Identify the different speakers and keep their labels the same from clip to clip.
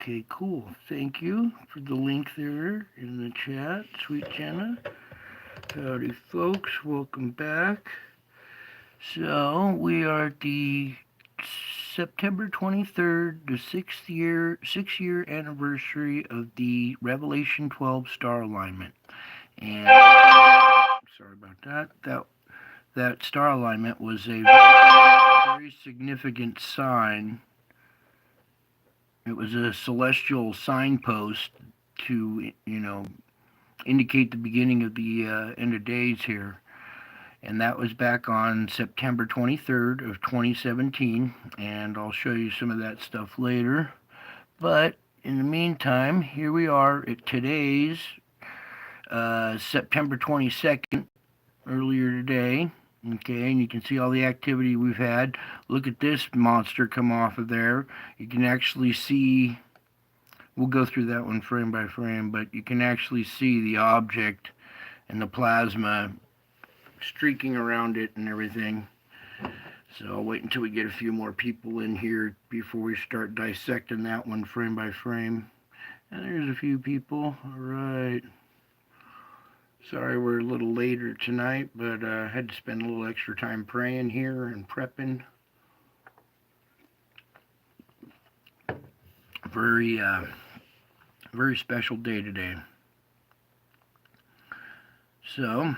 Speaker 1: Okay, cool. Thank you for the link there in the chat, sweet Jenna. Howdy, folks. Welcome back. So we are at the September 23rd, the six-year anniversary of the Revelation 12 star alignment. And sorry about that. That star alignment was a very significant sign. It was a celestial signpost to, indicate the beginning of the end of days here. And that was back on September 23rd of 2017, and I'll show you some of that stuff later. But in the meantime, here we are at today's September 22nd, earlier today. Okay, and you can see all the activity we've had. Look at this monster come off of there. You can actually see, we'll go through that one frame by frame, but you can actually see the object and the plasma streaking around it and everything. So I'll wait until we get a few more people in here before we start dissecting that one frame by frame. And there's a few people. All right. Sorry we're a little later tonight, but I had to spend a little extra time praying here and prepping. Very special day today. So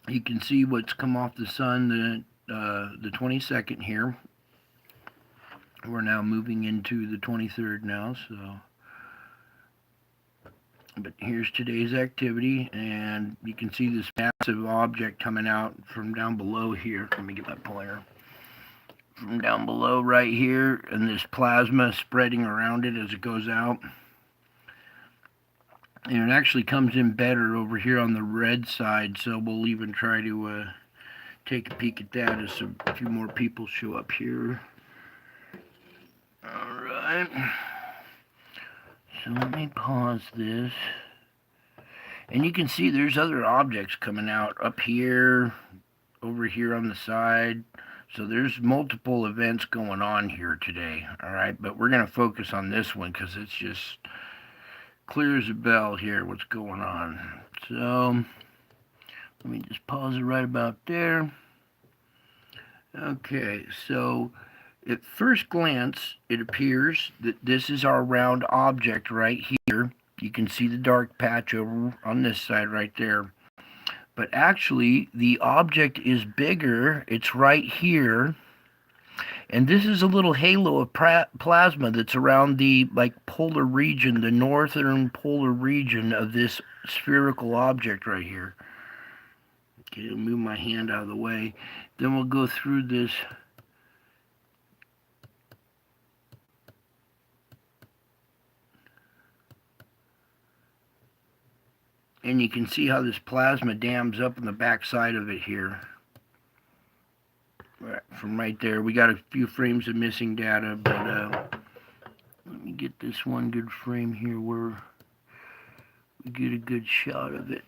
Speaker 1: you can see what's come off the sun the 22nd here. We're now moving into the 23rd now, so. But here's today's activity, and you can see this massive object coming out from down below here. Let me get my pointer. From down below right here, and this plasma spreading around it as it goes out. And it actually comes in better over here on the red side, so we'll even try to take a peek at that as a few more people show up here. Alright. So let me pause this. And you can see there's other objects coming out up here, over here on the side. So there's multiple events going on here today. Alright, but we're going to focus on this one because it's just clear as a bell here what's going on. So let me just pause it right about there. Okay, so at first glance it appears that this is our round object right here. You can see the dark patch over on this side right there. But actually the object is bigger. It's right here. And this is a little halo of plasma that's around the polar region, the northern polar region of this spherical object right here. Okay, I'll move my hand out of the way. Then we'll go through this. And you can see how this plasma dams up on the back side of it here. From right there, we got a few frames of missing data, but let me get this one good frame here where we get a good shot of it.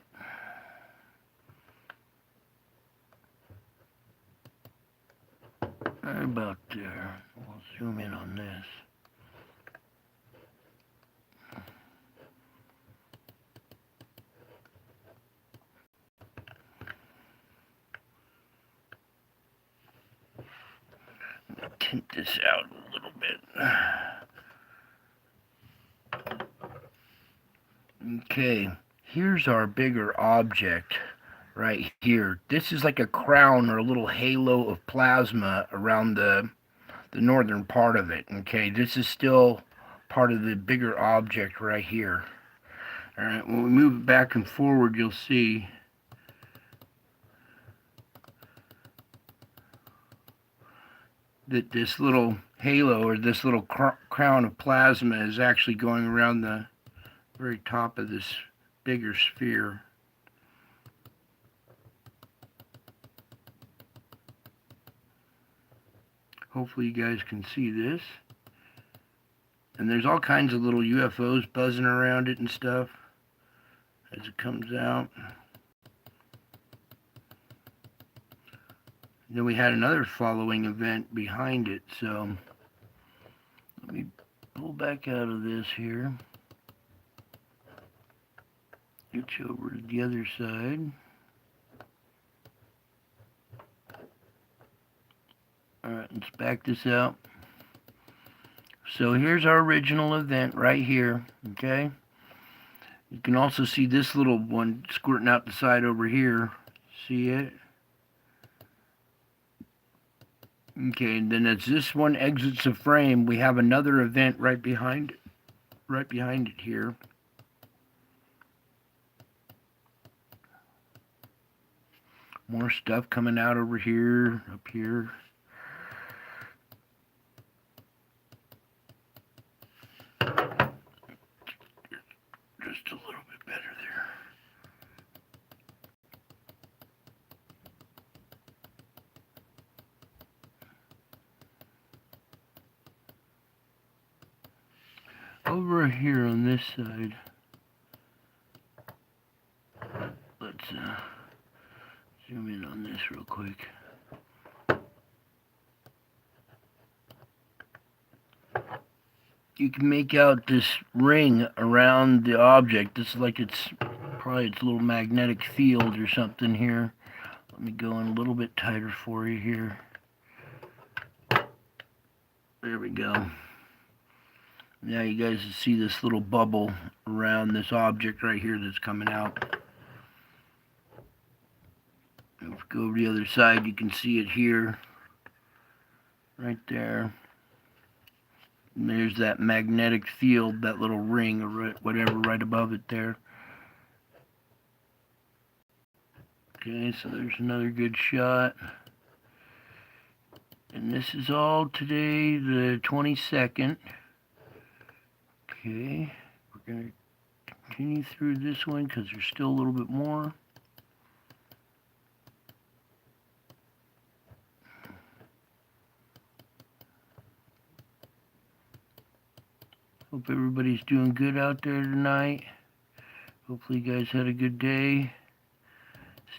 Speaker 1: Right about there. We'll zoom in on this. Tint this out a little bit. Okay, here's our bigger object right here. This is like a crown or a little halo of plasma around the northern part of it. Okay, this is still part of the bigger object right here. Alright, when we move it back and forward, you'll see that this little halo or this little crown of plasma is actually going around the very top of this bigger sphere. Hopefully you guys can see this. And there's all kinds of little UFOs buzzing around it and stuff as it comes out. Then we had another following event behind it, so let me pull back out of this here. Get you over to the other side. Alright, let's back this out. So here's our original event right here, okay? You can also see this little one squirting out the side over here. See it? Okay, and then as this one exits the frame, we have another event right behind it here. More stuff coming out over here, up here. Just a little bit better there. Over here on this side, let's zoom in on this real quick. You can make out this ring around the object. It's like it's probably its little magnetic field or something here. Let me go in a little bit tighter for you here. There we go. Now you guys see this little bubble around this object right here that's coming out. If we go over the other side, you can see it here. Right there. And there's that magnetic field, that little ring or whatever right above it there. Okay, so there's another good shot. And this is all today, the 22nd. Okay, we're going to continue through this one because there's still a little bit more. Hope everybody's doing good out there tonight. Hopefully you guys had a good day.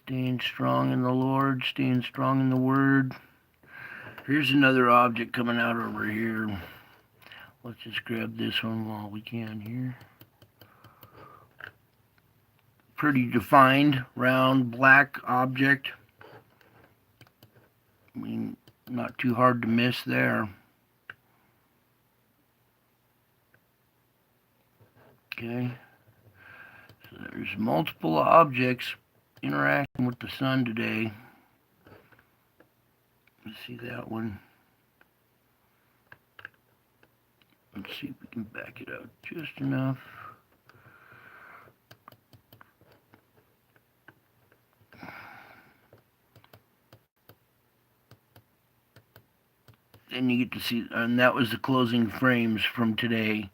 Speaker 1: Staying strong in the Lord, staying strong in the Word. Here's another object coming out over here. Let's just grab this one while we can here. Pretty defined, round, black object. I mean, not too hard to miss there. Okay. So there's multiple objects interacting with the sun today. Let's see that one. Let's see if we can back it out just enough. And you get to see, and that was the closing frames from today.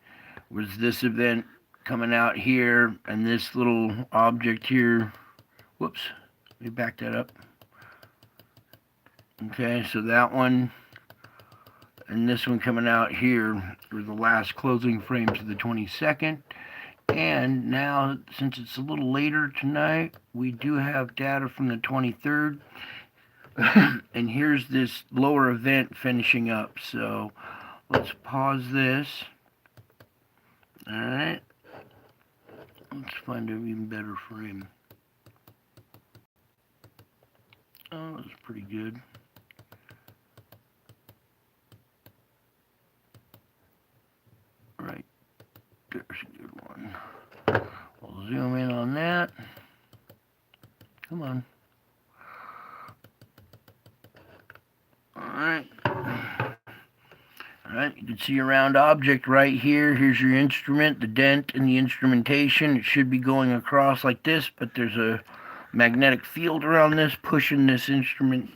Speaker 1: Was this event coming out here, and this little object here. Whoops, let me back that up. Okay, so that one and this one coming out here were the last closing frames of the 22nd. And now, since it's a little later tonight, we do have data from the 23rd. And here's this lower event finishing up. So let's pause this. Alright. Let's find an even better frame. Oh, that's pretty good. Right. There's a good one. We'll zoom in on that. Come on. Alright. Alright, you can see a round object right here. Here's your instrument, the dent and the instrumentation. It should be going across like this, but there's a magnetic field around this, pushing this instrument,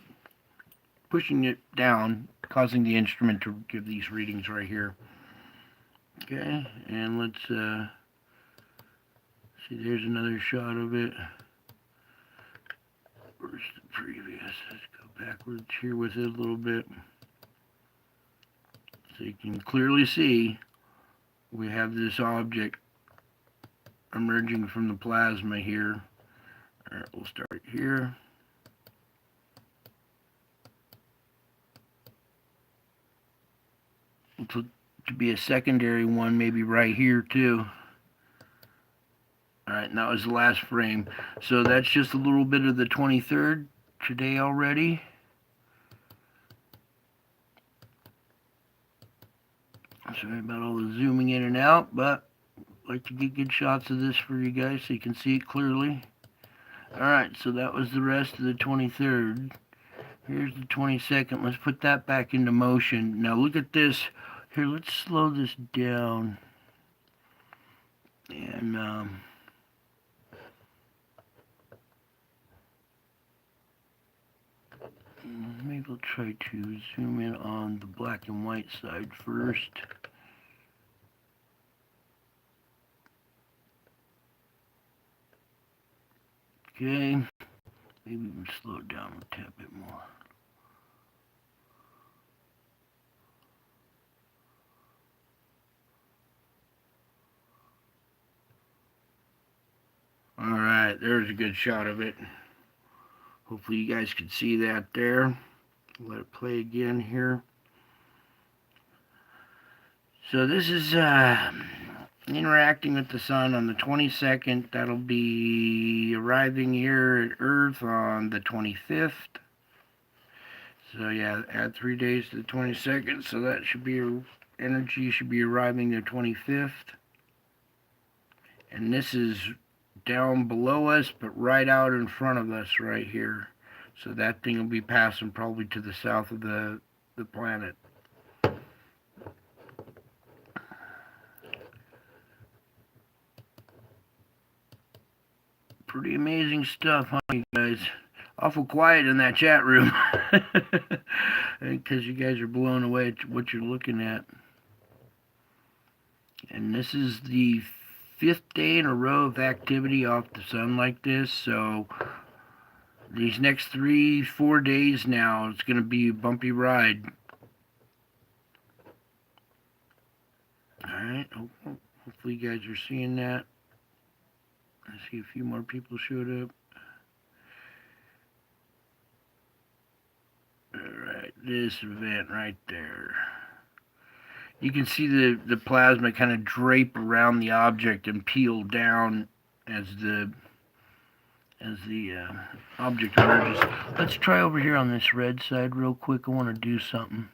Speaker 1: pushing it down, causing the instrument to give these readings right here. Okay, and let's see, there's another shot of it. Where's the previous? Let's go backwards here with it a little bit. So you can clearly see we have this object emerging from the plasma here. Alright, we'll start here. We'll to be a secondary one, maybe right here too. Alright, and that was the last frame. So that's just a little bit of the 23rd today already. Sorry about all the zooming in and out, but I like to get good shots of this for you guys so you can see it clearly. Alright, so that was the rest of the 23rd. Here's the 22nd. Let's put that back into motion. Now look at this. Here, let's slow this down. And maybe we'll try to zoom in on the black and white side first. Okay, maybe we can slow it down a tad bit more. Alright, there's a good shot of it. Hopefully you guys can see that there. Let it play again here. So this is interacting with the sun on the 22nd. That'll be arriving here at Earth on the 25th. So yeah, add 3 days to the 22nd. So that should be, energy should be arriving the 25th. And this is down below us, but right out in front of us right here. So that thing will be passing probably to the south of the planet. Pretty amazing stuff, huh, you guys? Awful quiet in that chat room. Because you guys are blown away at what you're looking at. And this is the 5th day in a row of activity off the sun like this. So these next 3-4 days now, it's going to be a bumpy ride. Alright, hopefully you guys are seeing that. I see a few more people showed up. Alright, this event right there. You can see the plasma kind of drape around the object and peel down as the object emerges. Let's try over here on this red side real quick. I want to do something.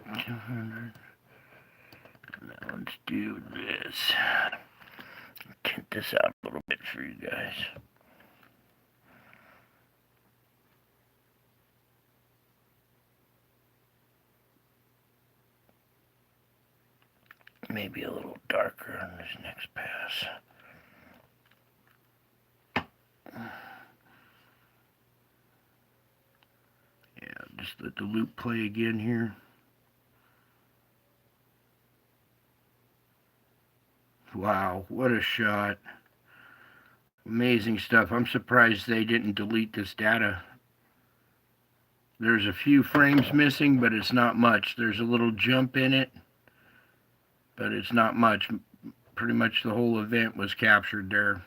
Speaker 1: 200. Now let's do this. Tint this out a little bit for you guys. Maybe a little darker on this next pass. Yeah, just let the loop play again here. Wow, what a shot. Amazing stuff. I'm surprised they didn't delete this data. There's a few frames missing, but it's not much. There's a little jump in it, but it's not much. Pretty much the whole event was captured there.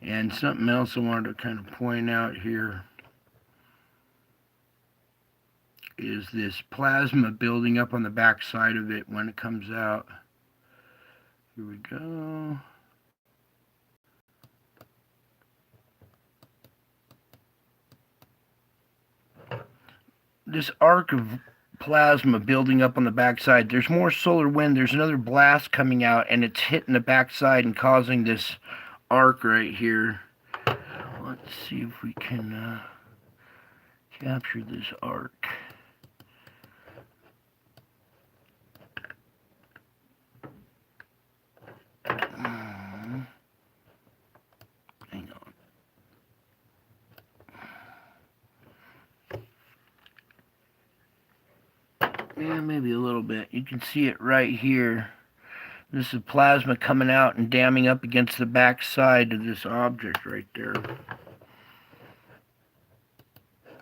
Speaker 1: And something else I wanted to kind of point out here is this plasma building up on the back side of it when it comes out. Here we go. This arc of plasma building up on the backside. There's more solar wind. There's another blast coming out, and it's hitting the backside and causing this arc right here. Let's see if we can capture this arc. Hang on. Yeah, maybe a little bit. You can see it right here. This is plasma coming out and damming up against the back side of this object right there.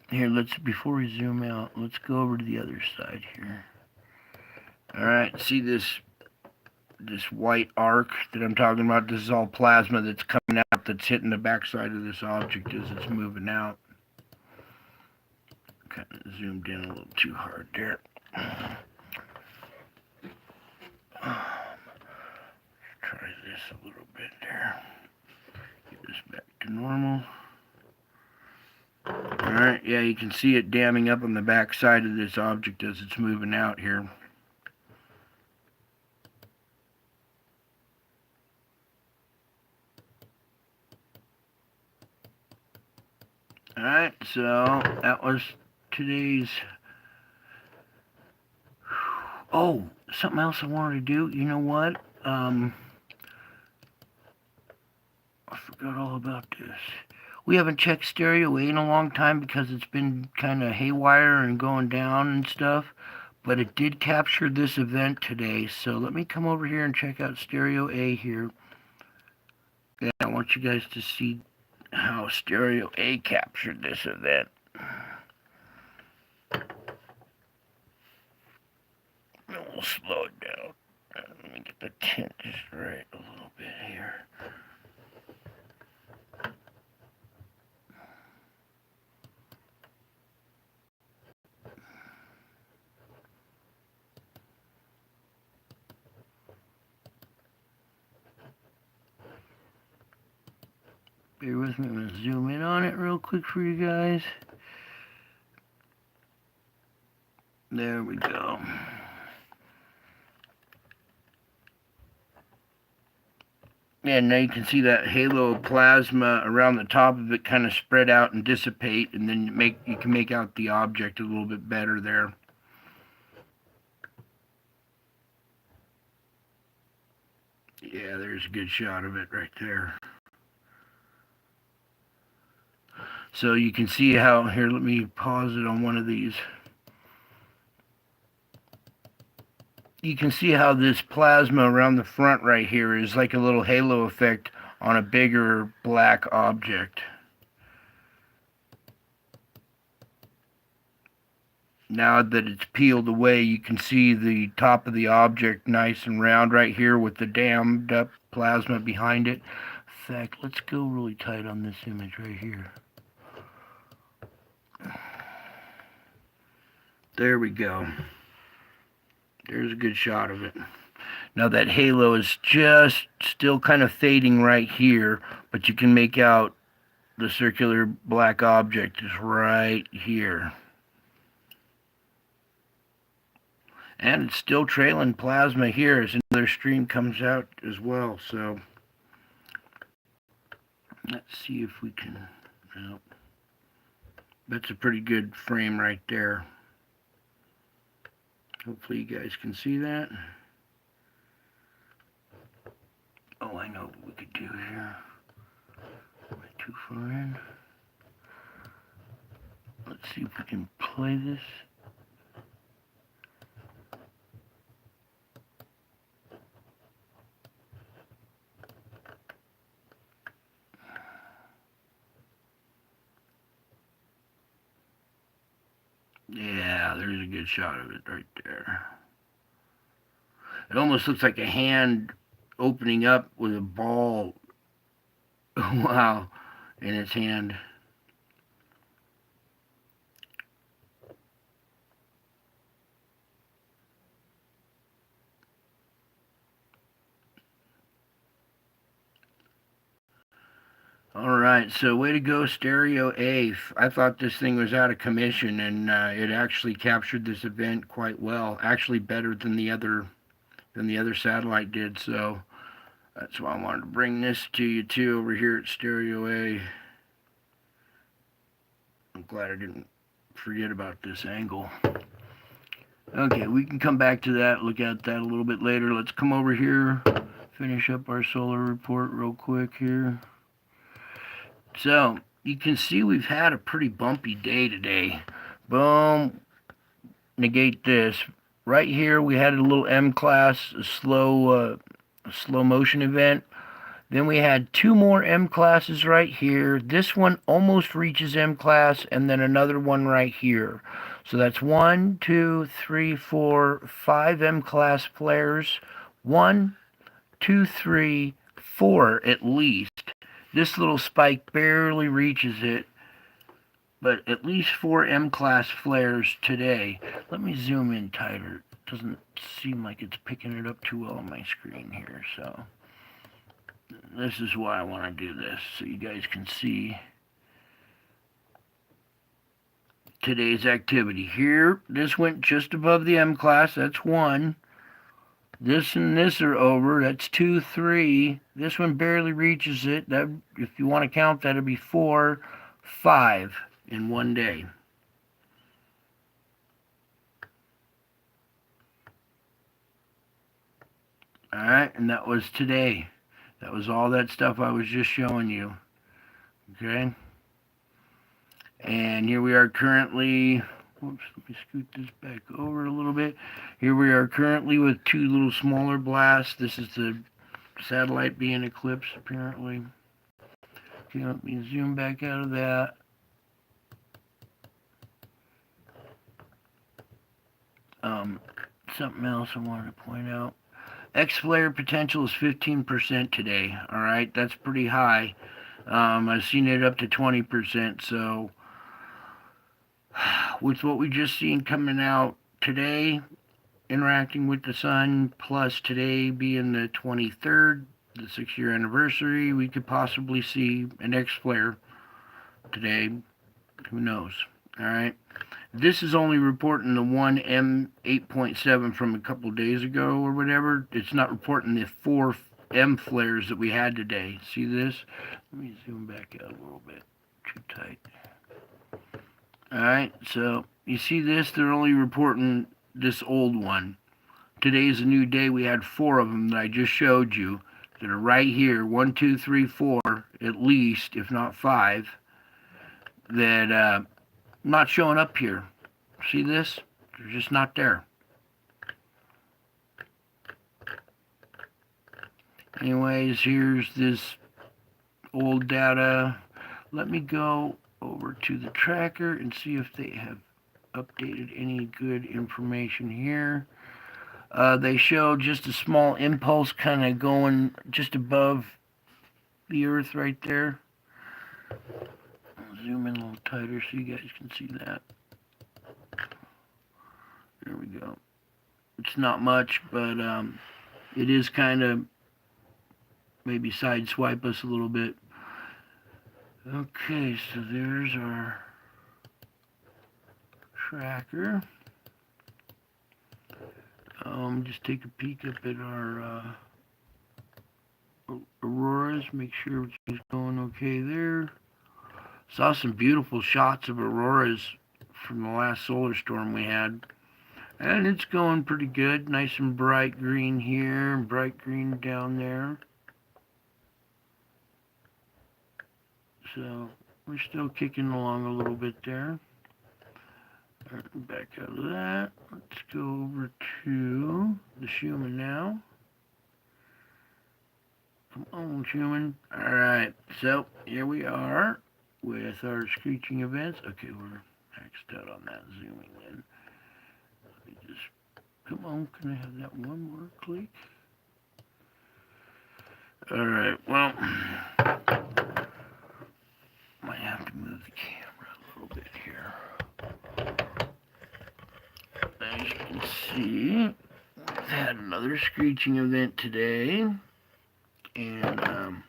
Speaker 1: Here, before we zoom out, let's go over to the other side here. Alright, see this white arc that I'm talking about? This is all plasma that's coming out, that's hitting the back side of this object as it's moving out. Kind of zoomed in a little too hard there. Try this a little bit there. Get this back to normal. Alright, yeah, you can see it damming up on the back side of this object as it's moving out here. Alright, so that was today's... Oh, something else I wanted to do. You know what? I forgot all about this. We haven't checked Stereo A in a long time because it's been kind of haywire and going down and stuff. But it did capture this event today. So let me come over here and check out Stereo A here. Yeah, I want you guys to see how Stereo A captured this event. We'll slow it down. Let me get the tint just right a little bit here. Bear with me, I'm going to zoom in on it real quick for you guys. There we go. Yeah, now you can see that halo of plasma around the top of it kind of spread out and dissipate, and then you can make out the object a little bit better there. Yeah, there's a good shot of it right there. So you can see how, here, let me pause it on one of these. You can see how this plasma around the front right here is like a little halo effect on a bigger black object. Now that it's peeled away, you can see the top of the object nice and round right here with the dammed up plasma behind it. In fact, let's go really tight on this image right here. There we go. There's a good shot of it. Now that halo is just still kind of fading right here, but you can make out the circular black object is right here. And it's still trailing plasma here as another stream comes out as well. So let's see if we can... Well, that's a pretty good frame right there. Hopefully you guys can see that. Oh, I know what we could do here. Am I too far in? Let's see if we can play this. Yeah, there's a good shot of it right there. It almost looks like a hand opening up with a ball, wow, in its hand. Alright, so way to go, Stereo A. I thought this thing was out of commission, and it actually captured this event quite well. Actually better than the other satellite did, so that's why I wanted to bring this to you too over here at Stereo A. I'm glad I didn't forget about this angle. Okay, we can come back to that, look at that a little bit later. Let's come over here, finish up our solar report real quick here. So, you can see we've had a pretty bumpy day today. Boom, negate this. Right here we had a little M-class, a slow motion event. Then we had two more M-classes right here. This one almost reaches M-class, and then another one right here. So that's 1, 2, 3, 4, 5 M-class flares. 1, 2, 3, 4 at least. This little spike barely reaches it. but at least 4 M-class flares today. Let me zoom in tighter. It doesn't seem like it's picking it up too well on my screen here, so this is why I want to do this, so you guys can see today's activity. Here, this went just above the M-class, that's 1. This and this are over, that's 2, 3. This one barely reaches it. That, if you want to count, that'd be 4, 5 in one day. Alright, and that was today. That was all that stuff I was just showing you. Okay? And here we are currently, whoops, let me scoot this back over a little bit. Here we are currently with 2 little smaller blasts. This is the satellite being eclipsed, apparently. Okay, let me zoom back out of that. Something else I wanted to point out. X-flare potential is 15% today. Alright, that's pretty high. I've seen it up to 20%, so with what we just seen coming out today, interacting with the sun, plus today being the 23rd, the 6-year anniversary, we could possibly see an X-flare today. Who knows? Alright. This is only reporting the 1 M8.7 from a couple days ago or whatever. It's not reporting the 4 M flares that we had today. See this? Let me zoom back out a little bit. Too tight. Alright, so you see this? They're only reporting this old one. Today's a new day. We had 4 of them that I just showed you that are right here. 1, 2, 3, 4 at least, if not 5, that not showing up here. See this? They're just not there. Anyways, here's this old data. Let me go over to the tracker and see if they have updated any good information here. They show just a small impulse kind of going just above the Earth right there. I'll zoom in a little tighter so you guys can see that. There we go. It's not much, but it is kind of maybe sideswipe us a little bit. Okay, so there's our tracker. Just take a peek up at our auroras, make sure everything's going okay there. Saw some beautiful shots of auroras from the last solar storm we had. And it's going pretty good. Nice and bright green here, and bright green down there. So we're still kicking along a little bit there. Back out of that. Let's go over to the Schumann now. Come on, Schumann. Alright, so here we are with our screeching events. Okay, we're maxed out on that zooming in. Let me just, come on, can I have that one more click? Alright, well, might have to move the camera a little bit here. As you can see, we've had another screeching event today, and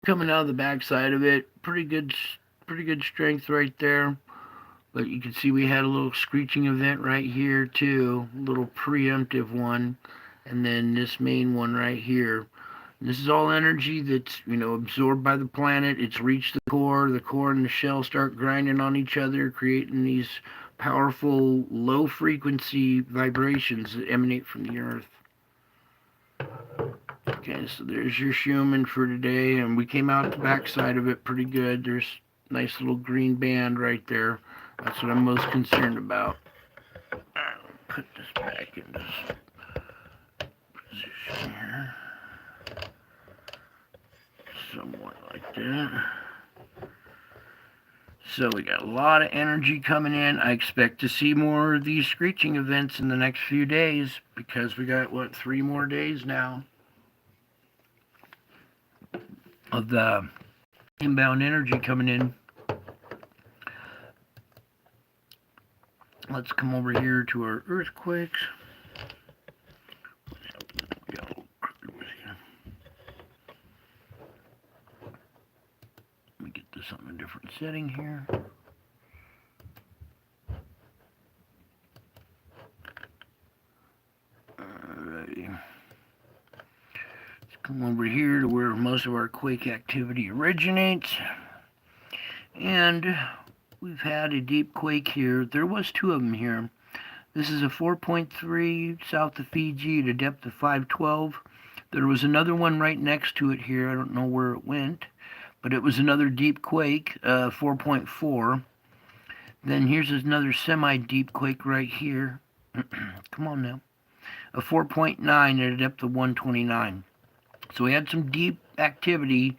Speaker 1: coming out of the backside of it, pretty good strength right there. But you can see we had a little screeching event right here too, a little preemptive one, and then this main one right here. This is all energy that's, absorbed by the planet. It's reached the core and the shell start grinding on each other, creating these powerful low frequency vibrations that emanate from the Earth. Okay, so there's your Schumann for today, and we came out the backside of it pretty good. There's a nice little green band right there. That's what I'm most concerned about. I'll put this back in this position here. Somewhat like that. So we got a lot of energy coming in. I expect to see more of these screeching events in the next few days because we got, 3 more days now of the inbound energy coming in. Let's come over here to our earthquakes. Let me get this on a different setting here. Alrighty. Let's come over here to where most of our quake activity originates. And we've had a deep quake here. There was 2 of them here. This is a 4.3 south of Fiji at a depth of 512. There was another one right next to it here. I don't know where it went, but it was another deep quake, 4.4. Then here's another semi-deep quake right here. Come on now. A 4.9 at a depth of 129. So we had some deep activity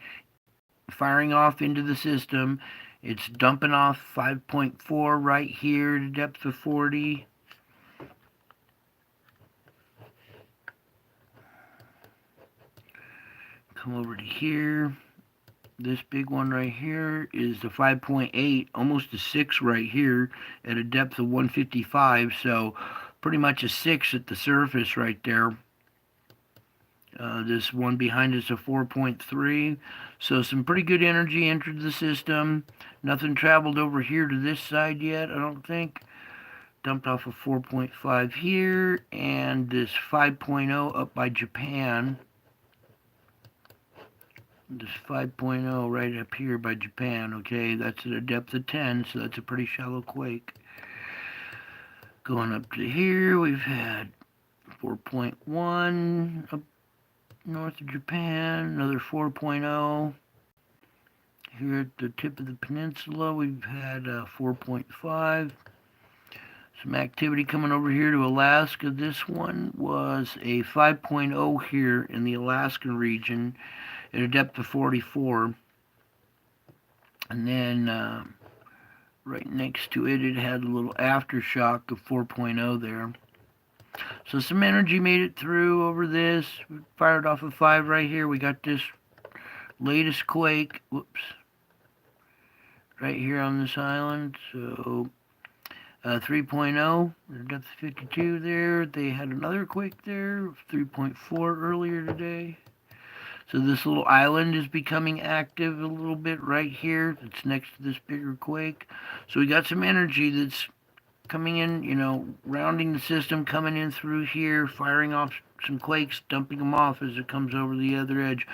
Speaker 1: firing off into the system. It's dumping off 5.4 right here at a depth of 40. Come over to here. This big one right here is the 5.8, almost a 6 right here at a depth of 155. So pretty much a 6 at the surface right there. This one behind us a 4.3. So some pretty good energy entered the system. Nothing traveled over here to this side yet, I don't think. Dumped off a 4.5 here, and this 5.0 up by Japan. This 5.0 right up here by Japan, okay? That's at a depth of 10, so that's a pretty shallow quake. Going up to here, we've had 4.1 up north of Japan, another 4.0. Here at the tip of the peninsula, we've had 4.5. Some activity coming over here to Alaska. This one was a 5.0 here in the Alaskan region at a depth of 44. And then right next to it, it had a little aftershock of 4.0 there. So some energy made it through over this. We fired off a 5 right here. We got this latest quake. Whoops. Right here on this island. So 3.0, depth 52 there. They had another quake there, 3.4 earlier today. So this little island is becoming active a little bit right here. It's next to this bigger quake. So we got some energy that's coming in, you know, rounding the system, coming in through here, firing off some quakes, dumping them off as it comes over the other edge.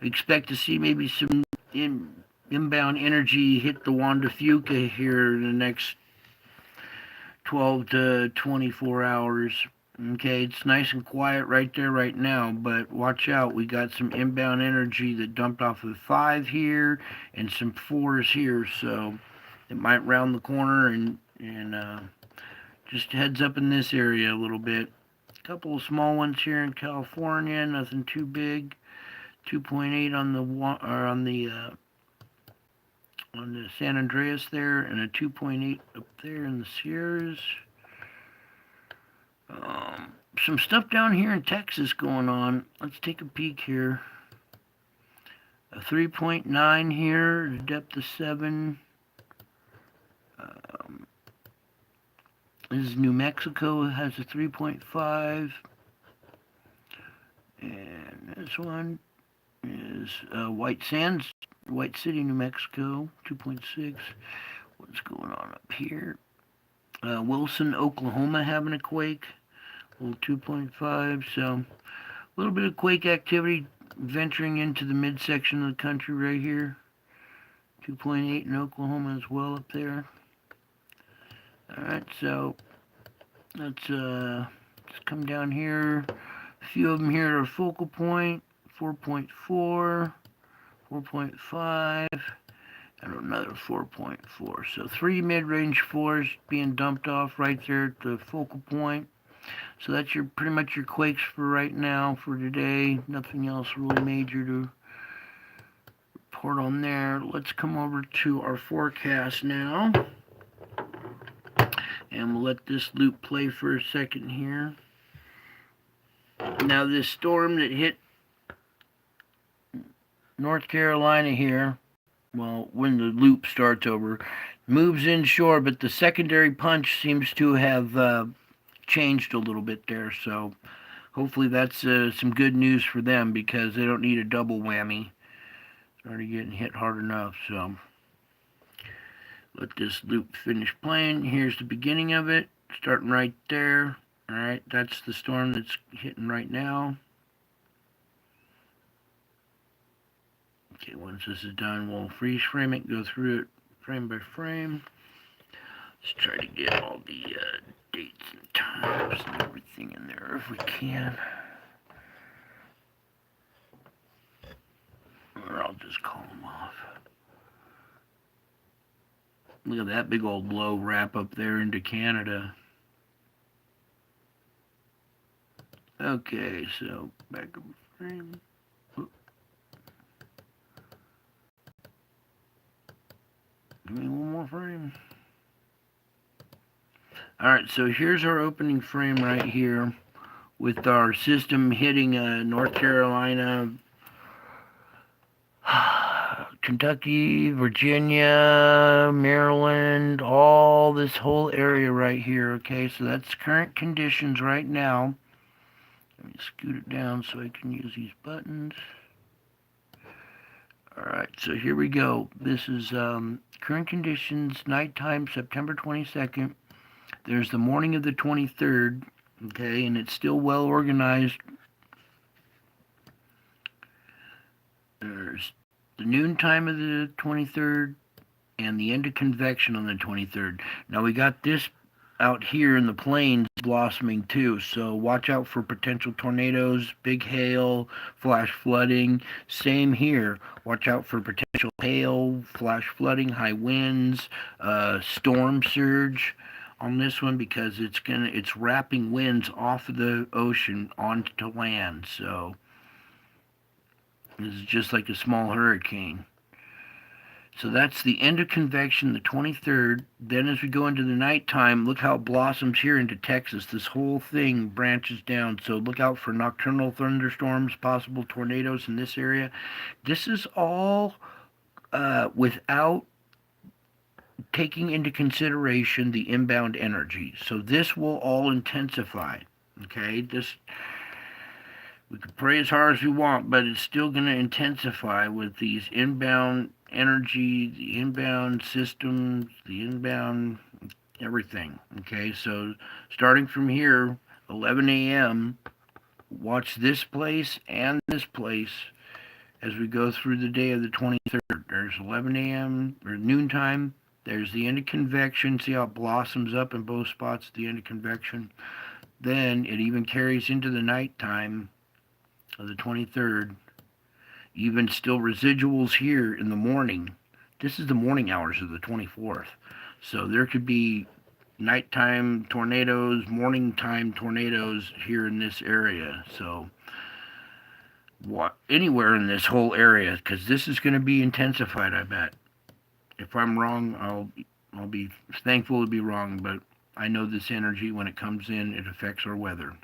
Speaker 1: I expect to see maybe some inbound energy hit the Juan de Fuca here in the next 12 to 24 hours. Okay, it's nice and quiet right there right now, but watch out. We got some inbound energy that dumped off of 5 here and some 4s here, so it might round the corner and just heads up in this area a little bit. A couple of small ones here in California, nothing too big. 2.8 on the San Andreas there, and a 2.8 up there in the Sierras. Some stuff down here in Texas going on. Let's take a peek here. A 3.9 here, a depth of 7. This is New Mexico, it has a 3.5. And this one is White City, New Mexico, 2.6. What's going on up here? Wilson, Oklahoma having a quake, a little 2.5. So a little bit of quake activity venturing into the midsection of the country right here. 2.8 in Oklahoma as well up there. Alright, so let's come down here. A few of them here are focal point, 4.4, 4.5, and another 4.4. So 3 mid-range 4s being dumped off right there at the focal point. So that's pretty much your quakes for right now, for today. Nothing else really major to report on there. Let's come over to our forecast now. And we'll let this loop play for a second here. Now this storm that hit North Carolina here, well, when the loop starts over, moves inshore, but the secondary punch seems to have changed a little bit there. So hopefully that's some good news for them because they don't need a double whammy. They're already getting hit hard enough. So let this loop finish playing. Here's the beginning of it, starting right there. All right, that's the storm that's hitting right now. Okay, once this is done, we'll freeze frame it, go through it frame by frame. Let's try to get all the dates and times and everything in there if we can. Or I'll just call them off. Look at that big old blow wrap up there into Canada. Okay, so back up frame. Give me one more frame. Alright, so here's our opening frame right here with our system hitting North Carolina, Kentucky, Virginia, Maryland, all this whole area right here. Okay, so that's current conditions right now. Let me scoot it down so I can use these buttons. Alright, so here we go. This is current conditions, nighttime, September 22nd. There's the morning of the 23rd, okay, and it's still well organized. There's the noon time of the 23rd and the end of convection on the 23rd. Now we got this out here in the plains blossoming too, so watch out for potential tornadoes, big hail, flash flooding. Same here. Watch out for potential hail, flash flooding, high winds, storm surge on this one because it's wrapping winds off of the ocean onto land. So this is just like a small hurricane. So that's the end of convection, the 23rd. Then as we go into the nighttime, look how it blossoms here into Texas. This whole thing branches down. So look out for nocturnal thunderstorms, possible tornadoes in this area. This is all without taking into consideration the inbound energy. So this will all intensify. Okay, we can pray as hard as we want, but it's still going to intensify with these inbound energy, the inbound systems, the inbound everything. Okay, so starting from here, 11 a.m., watch this place and this place as we go through the day of the 23rd. There's 11 a.m. or noontime. There's the end of convection. See how it blossoms up in both spots at the end of convection. Then it even carries into the nighttime of the 23rd. Even still residuals here in the morning. This is the morning hours of the 24th. So there could be nighttime tornadoes, morning time tornadoes here in this area. So anywhere in this whole area, because this is going to be intensified, I bet. If I'm wrong, I'll be thankful to be wrong, but I know this energy, when it comes in, it affects our weather.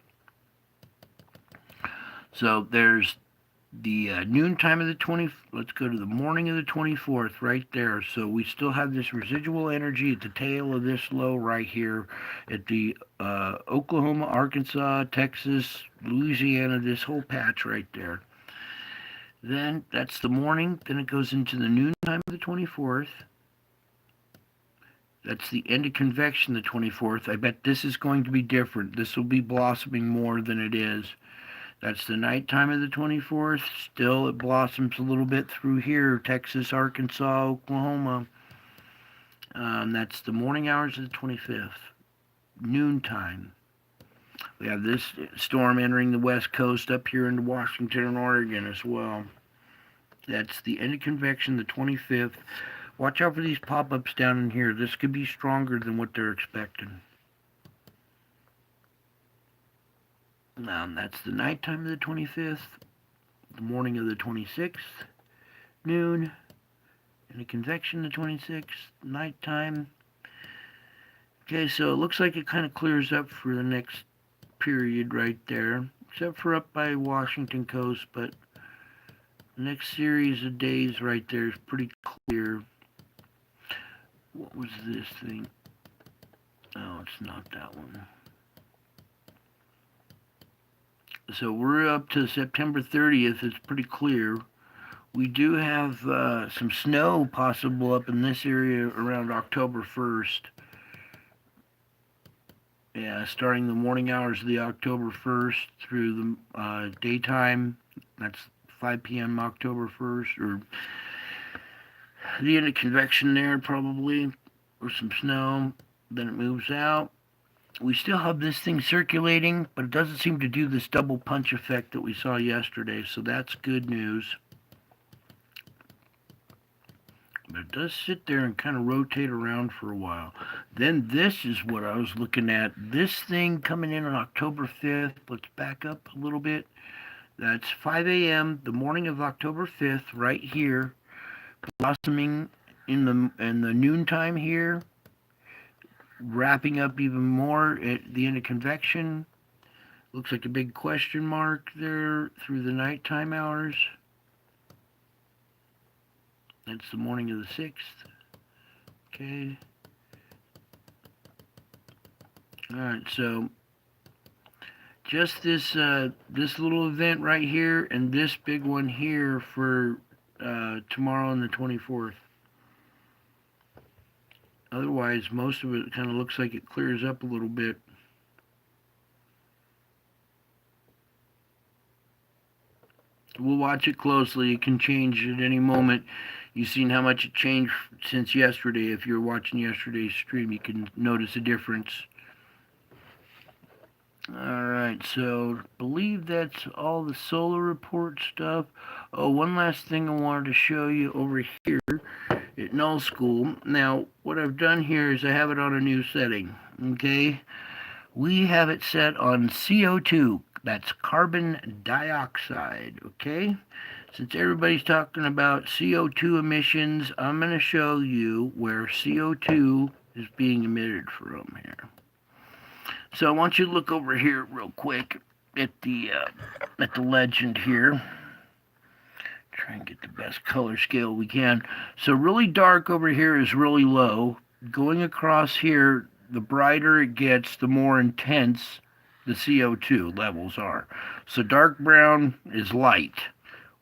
Speaker 1: So there's the noon time of the 20th. Let's go to the morning of the 24th right there. So we still have this residual energy at the tail of this low right here at the Oklahoma, Arkansas, Texas, Louisiana, this whole patch right there. Then that's the morning. Then it goes into the noon time of the 24th. That's the end of convection, the 24th. I bet this is going to be different. This will be blossoming more than it is. That's the nighttime of the 24th. Still, it blossoms a little bit through here, Texas, Arkansas, Oklahoma. That's the morning hours of the 25th. Noontime. We have this storm entering the west coast up here into Washington and Oregon as well. That's the end of convection, the 25th. Watch out for these pop-ups down in here. This could be stronger than what they're expecting. That's the nighttime of the 25th, the morning of the 26th, noon, and the convection the 26th, nighttime. Okay, so it looks like it kind of clears up for the next period right there, except for up by Washington coast, but the next series of days right there is pretty clear. what was this thing? Oh, it's not that one. So we're up to September 30th. It's pretty clear. We do have some snow possible up in this area around October 1st. Yeah, starting the morning hours of the October 1st through the daytime. That's 5 p.m. October 1st, or the end of convection there probably, or some snow. Then it moves out. We still have this thing circulating, but it doesn't seem to do this double punch effect that we saw yesterday, so that's good news. But it does sit there and kind of rotate around for a while. Then this is what I was looking at. This thing coming in on October 5th. Let's back up a little bit. That's 5 a.m. the morning of October 5th, right here, blossoming in the noontime here, wrapping up even more at the end of convection. Looks like a big question mark there through the nighttime hours. That's the morning of the 6th. Okay. Alright, so just this this little event right here and this big one here for tomorrow on the 24th. Otherwise, most of it kind of looks like it clears up a little bit. We'll watch it closely. It can change at any moment. You've seen how much it changed since yesterday. If you're watching yesterday's stream, you can notice a difference. Alright, so I believe that's all the solar report stuff. Oh, one last thing I wanted to show you over here at Null School. Now, what I've done here is I have it on a new setting, okay? We have it set on CO2. That's carbon dioxide, okay? Since everybody's talking about CO2 emissions, I'm going to show you where CO2 is being emitted from here. So I want you to look over here real quick at the legend here. Try and get the best color scale we can. So really dark over here is really low. Going across here, the brighter it gets, the more intense the CO2 levels are. So dark brown is light.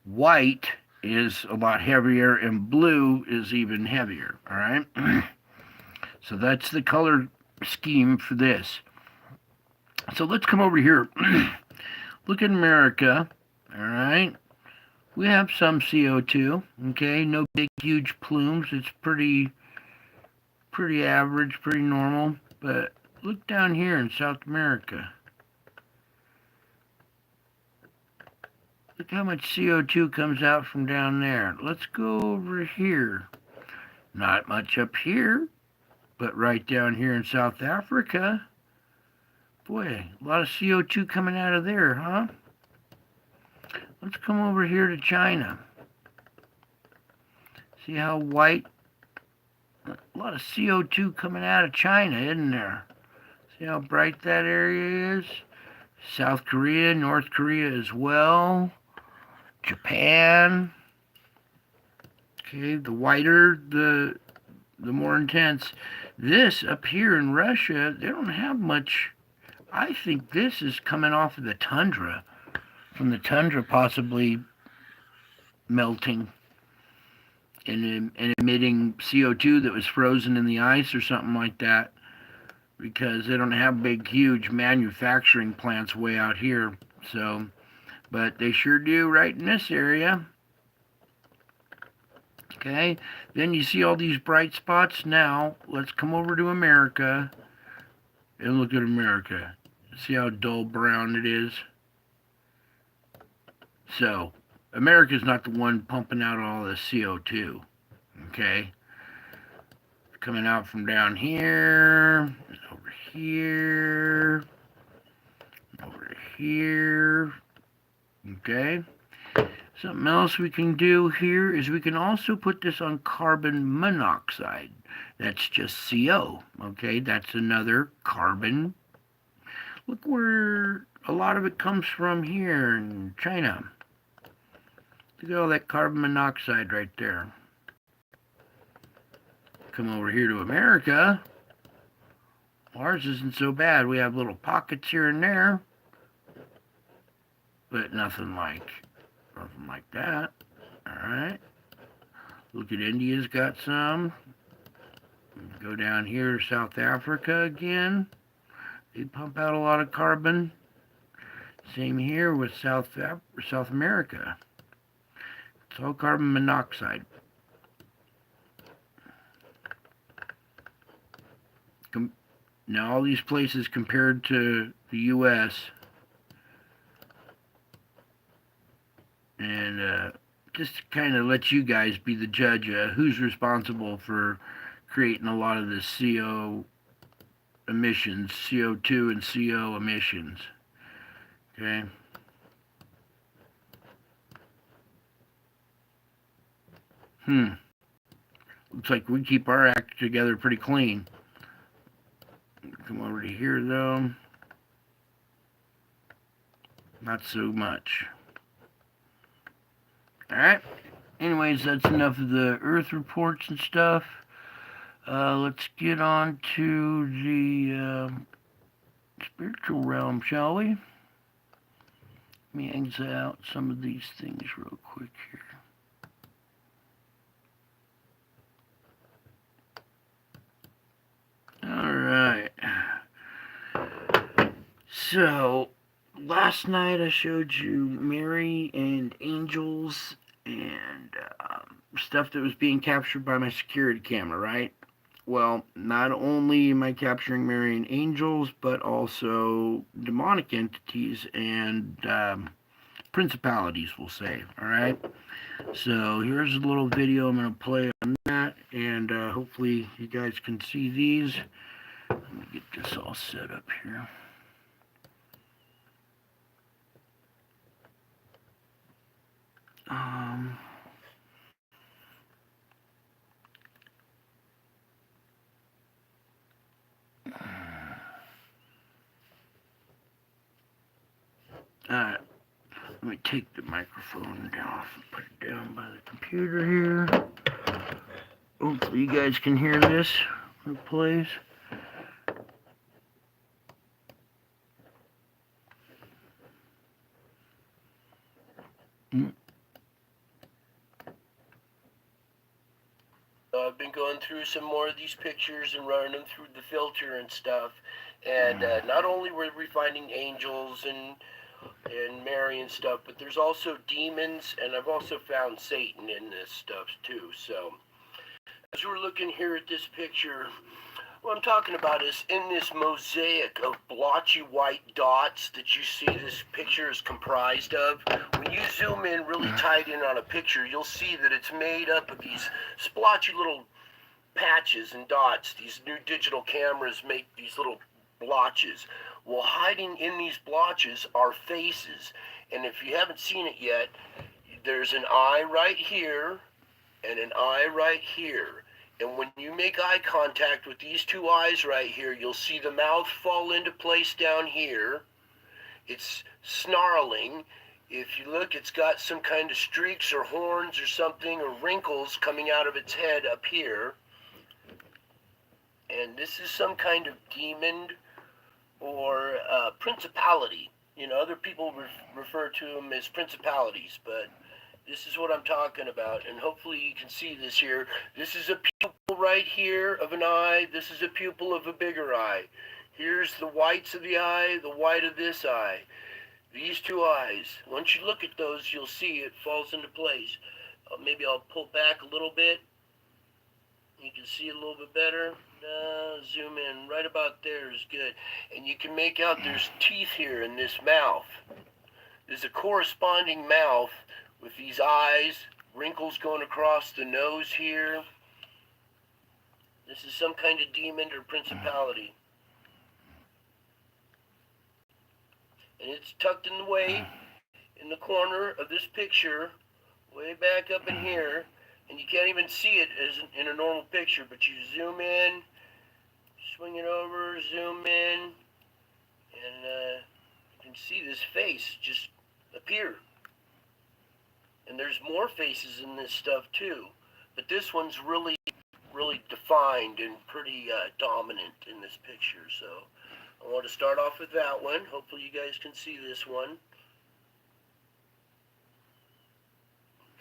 Speaker 1: White is a lot heavier, and blue is even heavier, all right? So that's the color scheme for this. So let's come over here. Look at America, all right? We have some CO2, okay? No big, huge plumes. It's pretty average, pretty normal. But look down here in South America. Look how much CO2 comes out from down there. Let's go over here. Not much up here, but right down here in South Africa. Boy, a lot of CO2 coming out of there, huh? Let's come over here to China. See how white? A lot of CO2 coming out of China, isn't there? See how bright that area is? South Korea, North Korea as well. Japan. Okay, the whiter, the more intense. This up here in Russia, they don't have much. I think this is coming off of the tundra. From the tundra possibly melting and emitting CO2 that was frozen in the ice or something like that, because they don't have big, huge manufacturing plants way out here. So, but they sure do right in this area. Okay, then you see all these bright spots. Now, let's come over to America and look at America. See how dull brown it is? So, America's not the one pumping out all the CO2, okay? Coming out from down here, over here, over here, okay? Something else we can do here is we can also put this on carbon monoxide. That's just CO, okay? That's another carbon. Look where a lot of it comes from here in China. Look at all that carbon monoxide right there. come over here to America, ours isn't so bad. We have little pockets here and there, but nothing like that. All right. Look at India's got some. Go down here to South Africa again. They pump out a lot of carbon. Same here with South America. It's all carbon monoxide. Now all these places compared to the U.S. and just to kind of let you guys be the judge of who's responsible for creating a lot of the CO emissions, CO2 and CO emissions. Okay. Looks like we keep our act together pretty clean. Come over to here though. Not so much. Alright. Anyways, that's enough of the Earth reports and stuff. Let's get on to the spiritual realm, shall we? Let me exit out some of these things real quick here. Alright. So, last night I showed you Mary and angels and stuff that was being captured by my security camera, right? Well, not only am I capturing Mary and angels, but also demonic entities and principalities, we'll say, alright? So here's a little video I'm going to play on that, and hopefully you guys can see these. Let me get this all set up here. Alright, let me take the microphone off and put it down by the computer here. Hopefully you guys can hear this when it plays. I've been going through some more of these pictures and running them through the filter and stuff. And not only were we finding angels and Mary and stuff, but there's also demons, and I've also found Satan in this stuff too. So as we're looking here at this picture, what I'm talking about is in this mosaic of blotchy white dots that you see this picture is comprised of. When you zoom in really tight in on a picture, you'll see that it's made up of these splotchy little patches and dots. These new digital cameras make these little blotches. Well, hiding in these blotches are faces. And if you haven't seen it yet, there's an eye right here and an eye right here. And when you make eye contact with these two eyes right here, you'll see the mouth fall into place down here. It's snarling. If you look, it's got some kind of streaks or horns or something or wrinkles coming out of its head up here. And this is some kind of demon or principality. You know, other people refer to them as principalities, but this is what I'm talking about, and hopefully you can see this here. This is a pupil right here of an eye. This is a pupil of a bigger eye. Here's the whites of the eye, the white of this eye. These two eyes. Once you look at those, you'll see it falls into place. Maybe I'll pull back a little bit. You can see a little bit better. Zoom in. Right about there is good. And you can make out there's teeth here in this mouth. There's a corresponding mouth with these eyes, wrinkles going across the nose here. This is some kind of demon or principality. And it's tucked in the way in the corner of this picture, way back up in here. And you can't even see it as in a normal picture, but you zoom in, swing it over, zoom in, and you can see this face just appear. And there's more faces in this stuff too, but this one's really really defined and pretty dominant in this picture. So I want to start off with that one. Hopefully you guys can see this one.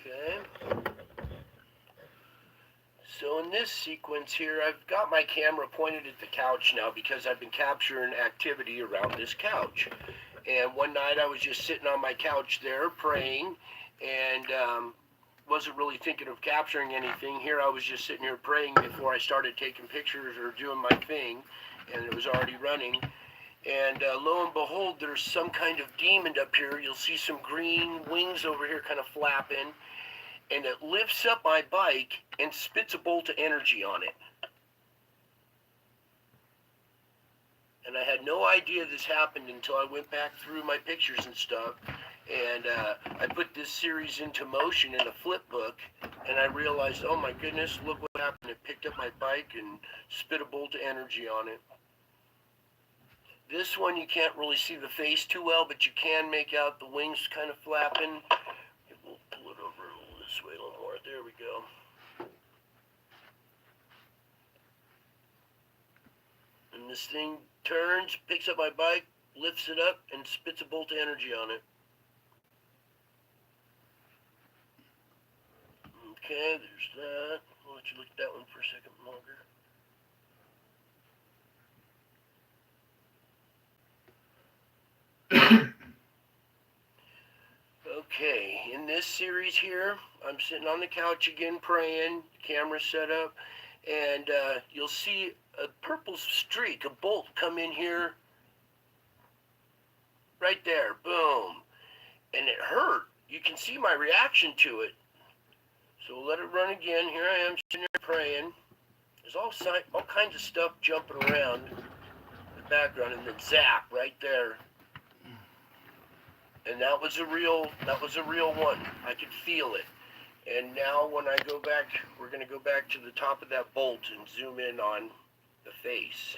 Speaker 1: Okay. So in this sequence here, I've got my camera pointed at the couch now because I've been capturing activity around this couch. And one night I was just sitting on my couch there praying, and wasn't really thinking of capturing anything. Here I was just sitting here praying before I started taking pictures or doing my thing, and it was already running. And lo and behold, there's some kind of demon up here. You'll see some green wings over here kind of flapping. And it lifts up my bike and spits a bolt of energy on it. And I had no idea this happened until I went back through my pictures and stuff. And I put this series into motion in a flip book. And I realized, oh my goodness, look what happened. It picked up my bike and spit a bolt of energy on it. This one you can't really see the face too well, but you can make out the wings kind of flapping. We'll pull it over this way a little more. There we go. And this thing turns, picks up my bike, lifts it up, and spits a bolt of energy on it. Okay, there's that. I'll let you look at that one for a second longer. Okay, in this series here, I'm sitting on the couch again praying, camera set up, and you'll see a purple streak, a bolt come in here, right there, boom, and it hurt. You can see my reaction to it. So we'll let it run again. Here I am sitting here praying. There's all kinds of stuff jumping around in the background, and then zap right there. And that was a real one. I could feel it. And now when I go back, we're going to go back to the top of that bolt and zoom in on the face.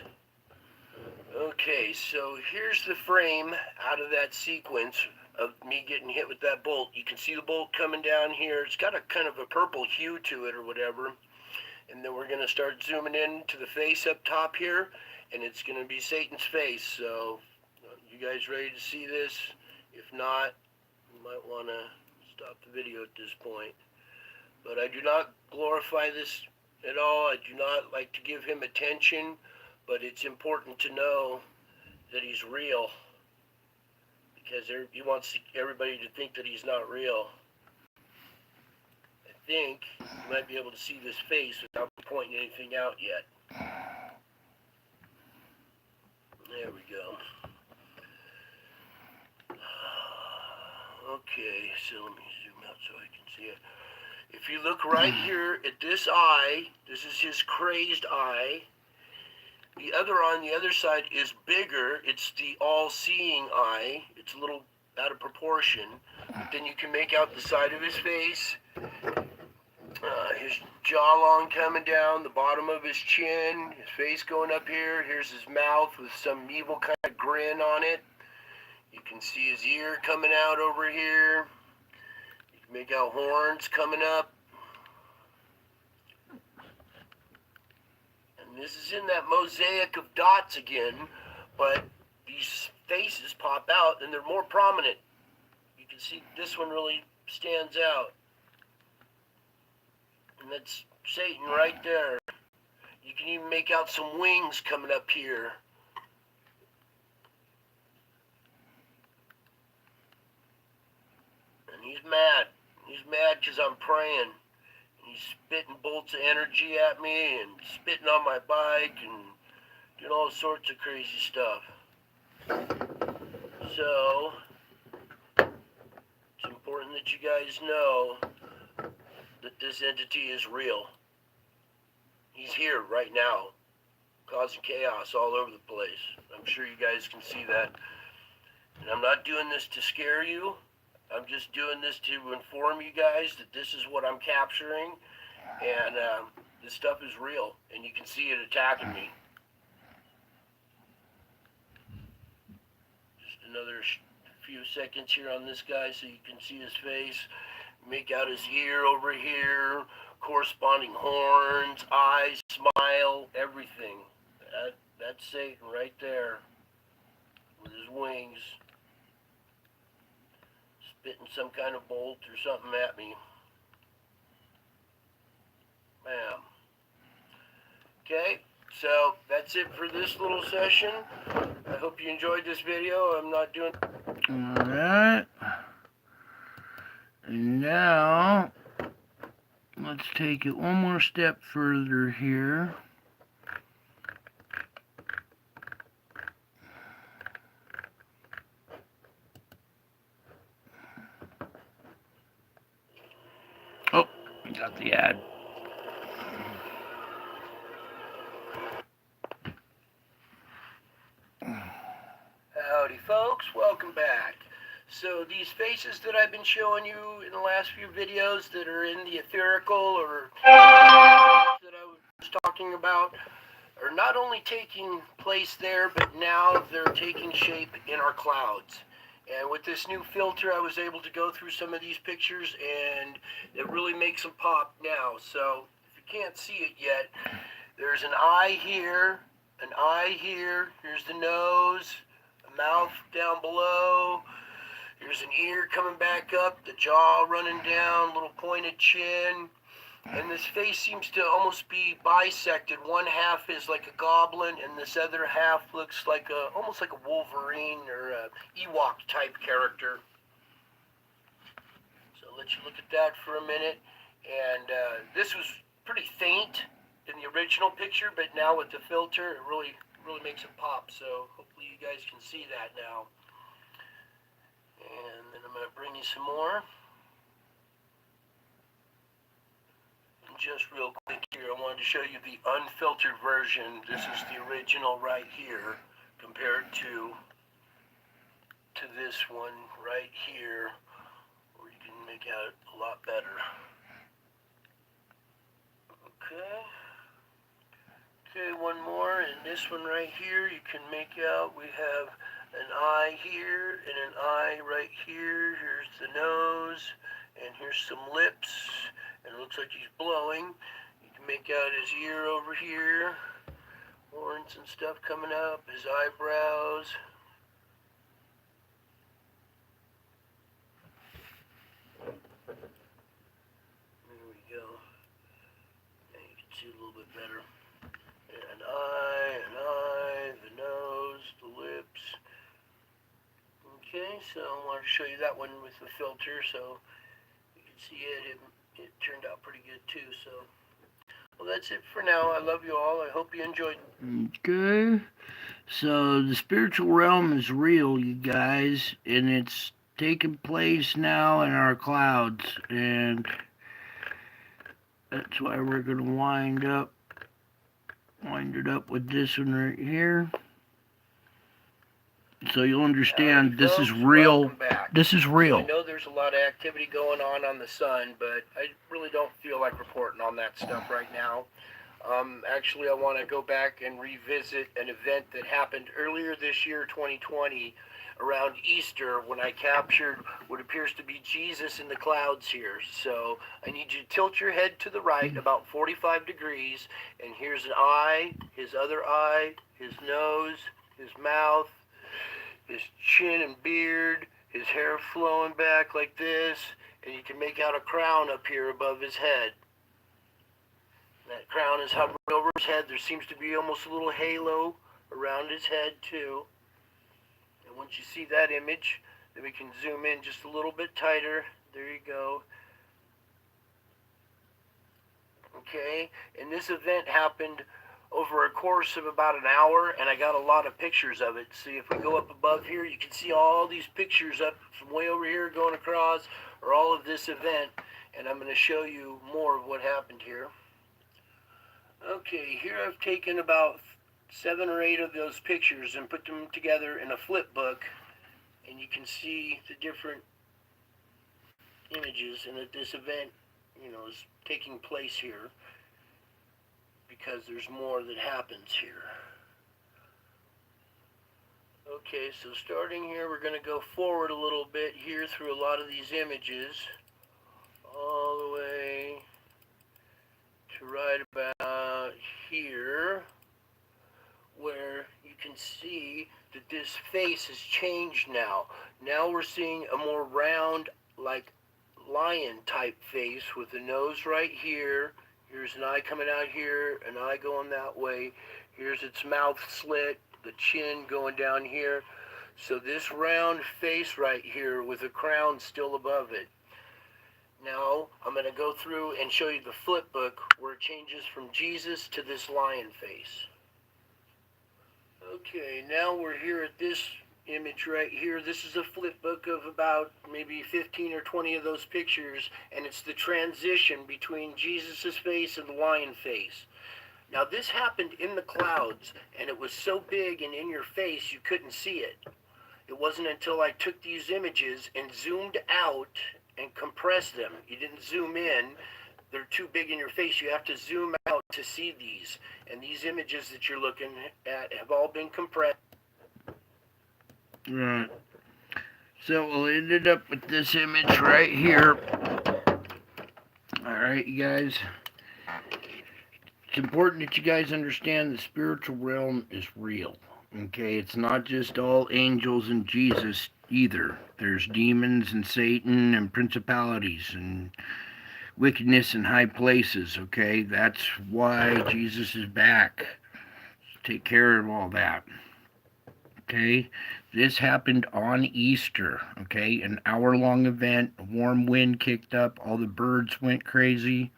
Speaker 1: Okay, so here's the frame out of that sequence of me getting hit with that bolt. You can see the bolt coming down here. It's got a kind of a purple hue to it or whatever. And then we're going to start zooming in to the face up top here. And it's going to be Satan's face. So you guys ready to see this? If not, you might want to stop the video at this point. But I do not glorify this at all. I do not like to give him attention, but it's important to know that he's real, because he wants everybody to think that he's not real. I think you might be able to see this face without pointing anything out yet. There we go. Okay, so let me zoom out so I can see it. If you look right here at this eye, this is his crazed eye. The other on the other side is bigger. It's the all-seeing eye. It's a little out of proportion. But then you can make out the side of his face. His jawline coming down, the bottom of his chin, his face going up here. Here's his mouth with some evil kind of grin on it. You can see his ear coming out over here. You can make out horns coming up. And this is in that mosaic of dots again, but these faces pop out and they're more prominent. You can see this one really stands out. And that's Satan right there. You can even make out some wings coming up here. And he's mad. He's mad because I'm praying. He's spitting bolts of energy at me and spitting on my bike and doing all sorts of crazy stuff. So, it's important that you guys know that this entity is real. He's here right now, causing chaos all over the place. I'm sure you guys can see that. And I'm not doing this to scare you. I'm just doing this to inform you guys that this is what I'm capturing. And this stuff is real. And you can see it attacking me. Just another few seconds here on this guy so you can see his face. Make out his ear over here, corresponding horns, eyes, smile, everything. That's Satan right there with his wings, spitting some kind of bolt or something at me. Bam. Okay, so that's it for this little session. I hope you enjoyed this video. I'm not doing... Alright. And now, let's take it one more step further here. Oh, got the ad. Howdy folks, welcome back. So these faces that I've been showing you in the last few videos that are in the etherical or that I was talking about are not only taking place there, but now they're taking shape in our clouds. And with this new filter, I was able to go through some of these pictures, and it really makes them pop now. So if you can't see it yet, there's an eye here, an eye here, here's the nose, a mouth down below, here's an ear coming back up, the jaw running down, little pointed chin. And this face seems to almost be bisected. One half is like a goblin, and this other half looks like almost like a Wolverine or a Ewok type character. So I'll let you look at that for a minute. And this was pretty faint in the original picture, but now with the filter, it really makes it pop. So hopefully you guys can see that now. And then I'm going to bring you some more. Just real quick here, I wanted to show you the unfiltered version. This is the original right here compared to this one right here, where you can make out a lot better. Okay, one more, and this one right here you can make out. We have an eye here and an eye right here. Here's the nose, and here's some lips. And it looks like he's blowing. You can make out his ear over here, horns and stuff coming up, his eyebrows. There we go. And you can see a little bit better. An eye, the nose, the lips. Okay, so I wanted to show you that one with the filter, so you can see it turned out pretty good too. So, well, that's it for now. I love you all. I hope you enjoyed. Okay, so the spiritual realm is real, you guys, and it's taking place now in our clouds, and that's why we're going to wind it up with this one right here. So you'll understand this is real. This is real. I know there's a lot of activity going on the sun, but I really don't feel like reporting on that stuff right now. Actually, I want to go back and revisit an event that happened earlier this year, 2020, around Easter, when I captured what appears to be Jesus in the clouds here. So I need you to tilt your head to the right about 45 degrees, and here's an eye, his other eye, his nose, his mouth, his chin and beard, his hair flowing back like this, and you can make out a crown up here above his head. That crown is hovering over his head. There seems to be almost a little halo around his head too. And once you see that image, then we can zoom in just a little bit tighter. There you go. Okay, and this event happened over a course of about an hour, and I got a lot of pictures of it. See, if we go up above here, you can see all these pictures up from way over here going across, or all of this event, and I'm going to show you more of what happened here. Okay, here I've taken about 7 or 8 of those pictures and put them together in a flip book, and you can see the different images, and that this event, you know, is taking place here, because there's more that happens here. Okay, so starting here, we're going to go forward a little bit here through a lot of these images. all the way to right about here, where you can see that this face has changed now. Now we're seeing a more round, like lion type face with the nose right here. Here's an eye coming out here, an eye going that way. Here's its mouth slit, the chin going down here. So this round face right here with a crown still above it. Now I'm going to go through and show you the flip book where it changes from Jesus to this lion face. Okay, now we're here at this image right here. This is a flip book of about maybe 15 or 20 of those pictures, and it's the transition between Jesus's face and the lion face. Now this happened in the clouds, and it was so big and in your face you couldn't see it. It wasn't until I took these images and zoomed out and compressed them. You didn't zoom in. They're too big in your face. You have to zoom out to see these. And these images that you're looking at have all been compressed. Right. So we ended up with this image right here. Alright, you guys. It's important that you guys understand the spiritual realm is real. Okay, it's not just all angels and Jesus either. There's demons and Satan and principalities and wickedness in high places, okay? That's why Jesus is back. Take care of all that. Okay? This happened on Easter, okay? An hour-long event, a warm wind kicked up, all the birds went crazy,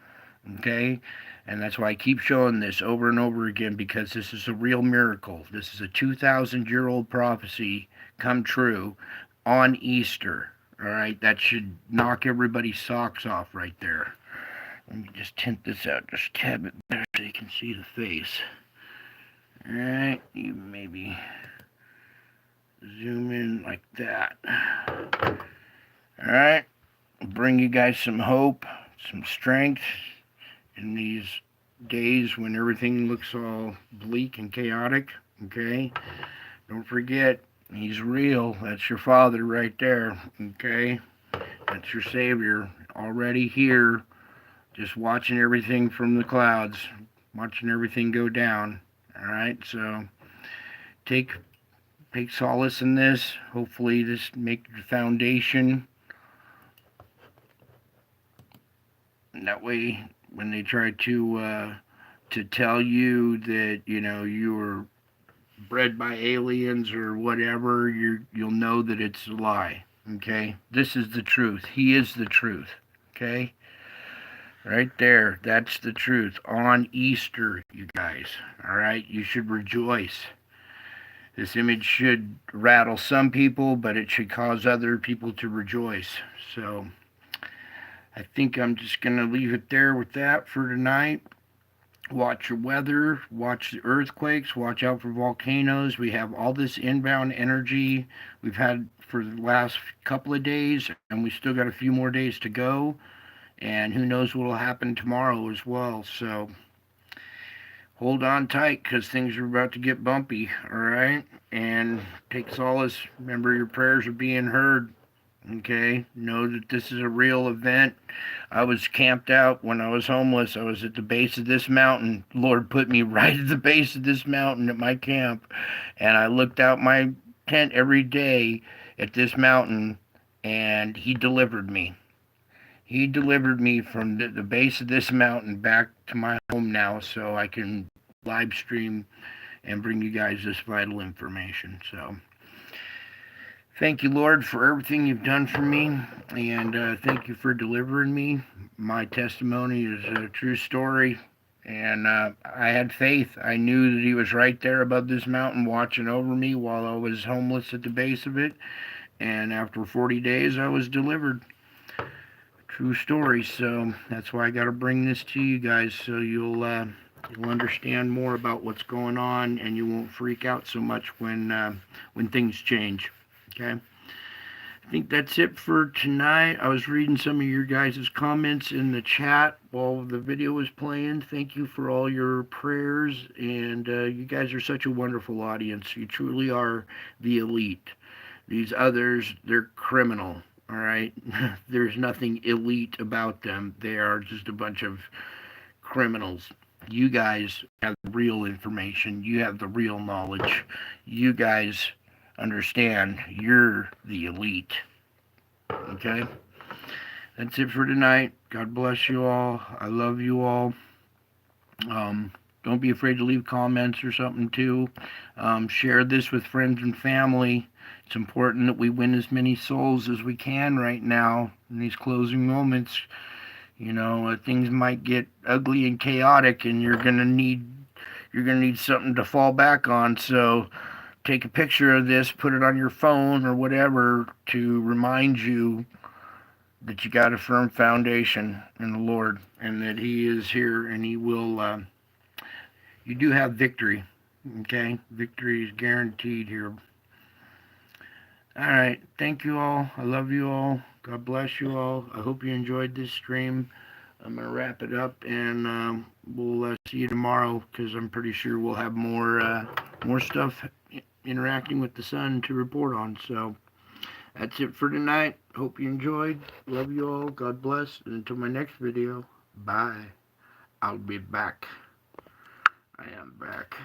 Speaker 1: okay? And that's why I keep showing this over and over again, because this is a real miracle. This is a 2,000-year-old prophecy come true on Easter. All right, that should knock everybody's socks off right there. Let me just tint this out just a tad bit better so you can see the face. All right, you maybe zoom in like that. All right, bring you guys some hope, some strength in these days when everything looks all bleak and chaotic, okay? Don't forget, he's real. That's your Father right there, okay? That's your Savior already here, just watching everything from the clouds, watching everything go down, all right? So take solace in this. Hopefully this make the foundation. And that way, when they try to tell you that, you know, you were bred by aliens or whatever, you'll know that it's a lie, okay? This is the truth. He is the truth, okay? Right there, that's the truth. On Easter, you guys, all right? You should rejoice. This image should rattle some people, but it should cause other people to rejoice. So I think I'm just going to leave it there with that for tonight. Watch your weather, watch the earthquakes, watch out for volcanoes. We have all this inbound energy we've had for the last couple of days, and we still got a few more days to go. And who knows what will happen tomorrow as well. So hold on tight, because things are about to get bumpy, all right? And take solace. Remember, your prayers are being heard. Okay, know that this is a real event. I was camped out when I was homeless. I was at the base of this mountain. Lord put me right at the base of this mountain at my camp, and I looked out my tent every day at this mountain, and he delivered me. He delivered me from the base of this mountain back to my home now, so I can live stream and bring you guys this vital information. So thank you, Lord, for everything you've done for me, and thank you for delivering me. My testimony is a true story, and I had faith. I knew that he was right there above this mountain watching over me while I was homeless at the base of it, and after 40 days, I was delivered. True story, so that's why I got to bring this to you guys, so you'll understand more about what's going on, and you won't freak out so much when things change. Okay, I think that's it for tonight. I was reading some of your guys' comments in the chat while the video was playing. Thank you for all your prayers, and you guys are such a wonderful audience. You truly are the elite. These others, they're criminal, All right? There's nothing elite about them. They are just a bunch of criminals. You guys have the real information. You have the real knowledge. You guys understand you're the elite. Okay? That's it for tonight. God bless you all. I love you all. Don't be afraid to leave comments or something too. Share this with friends and family. It's important that we win as many souls as we can right now in these closing moments. You know, things might get ugly and chaotic, and you're gonna need something to fall back on. So take a picture of this, put it on your phone or whatever to remind you that you got a firm foundation in the Lord and that He is here and He will. You do have victory. Okay, victory is guaranteed here. All right, thank you all. I love you all. God bless you all. I hope you enjoyed this stream. I'm gonna wrap it up, and we'll see you tomorrow because I'm pretty sure we'll have more stuff interacting with the sun to report on. So that's it for tonight. Hope you enjoyed. Love you all. God bless. And until my next video, bye. I'll be back. I am back.